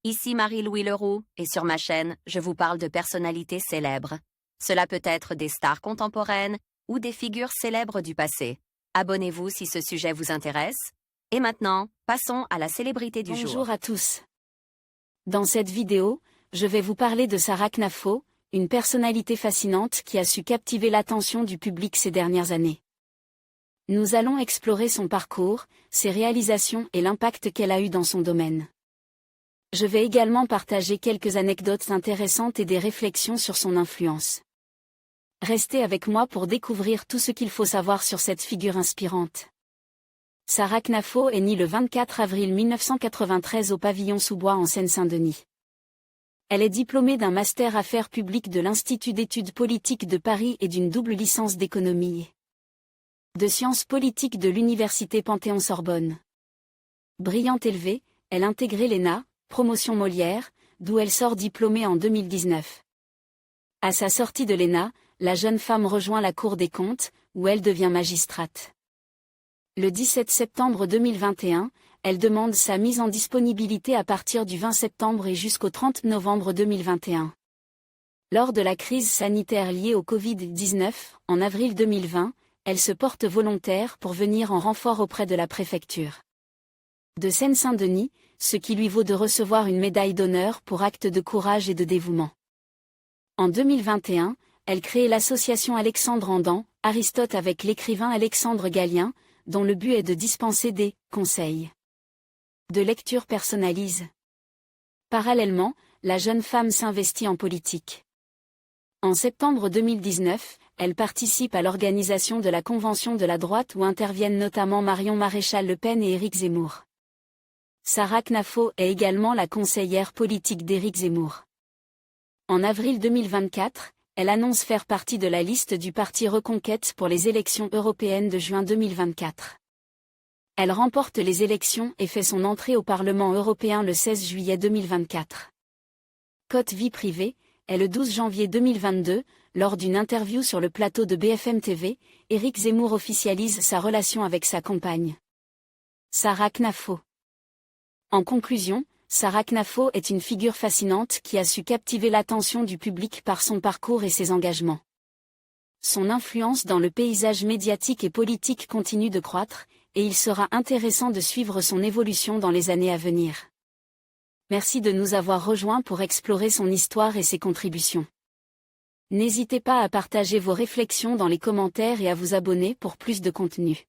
Ici Marie-Louis Leroux, et sur ma chaîne, je vous parle de personnalités célèbres. Cela peut être des stars contemporaines ou des figures célèbres du passé. Abonnez-vous si ce sujet vous intéresse. Et maintenant, passons à la célébrité du jour. Bonjour à tous. Dans cette vidéo, je vais vous parler de Sarah Knafo, une personnalité fascinante qui a su captiver l'attention du public ces dernières années. Nous allons explorer son parcours, ses réalisations et l'impact qu'elle a eu dans son domaine. Je vais également partager quelques anecdotes intéressantes et des réflexions sur son influence. Restez avec moi pour découvrir tout ce qu'il faut savoir sur cette figure inspirante. Sarah Knafo est née le 24 avril 1993 au pavillon Sous-Bois en Seine-Saint-Denis. Elle est diplômée d'un master affaires publiques de l'Institut d'études politiques de Paris et d'une double licence d'économie de sciences politiques de l'Université Panthéon-Sorbonne. Brillante élevée, elle intègre l'ENA, promotion Molière, d'où elle sort diplômée en 2019. À sa sortie de l'ENA, la jeune femme rejoint la Cour des comptes, où elle devient magistrate. Le 17 septembre 2021, elle demande sa mise en disponibilité à partir du 20 septembre et jusqu'au 30 novembre 2021. Lors de la crise sanitaire liée au Covid-19, en avril 2020, elle se porte volontaire pour venir en renfort auprès de la préfecture de Seine-Saint-Denis, ce qui lui vaut de recevoir une médaille d'honneur pour acte de courage et de dévouement. En 2021, elle crée l'association Alexandre Andan, Aristote avec l'écrivain Alexandre Gallien, dont le but est de dispenser des conseils de lecture personnalisés. Parallèlement, la jeune femme s'investit en politique. En septembre 2019, elle participe à l'organisation de la Convention de la droite où interviennent notamment Marion Maréchal Le Pen et Éric Zemmour. Sarah Knafo est également la conseillère politique d'Éric Zemmour. En avril 2024, elle annonce faire partie de la liste du parti Reconquête pour les élections européennes de juin 2024. Elle remporte les élections et fait son entrée au Parlement européen le 16 juillet 2024. Côté vie privée, et le 12 janvier 2022, lors d'une interview sur le plateau de BFM TV, Éric Zemmour officialise sa relation avec sa compagne, Sarah Knafo. En conclusion, Sarah Knafo est une figure fascinante qui a su captiver l'attention du public par son parcours et ses engagements. Son influence dans le paysage médiatique et politique continue de croître, et il sera intéressant de suivre son évolution dans les années à venir. Merci de nous avoir rejoints pour explorer son histoire et ses contributions. N'hésitez pas à partager vos réflexions dans les commentaires et à vous abonner pour plus de contenu.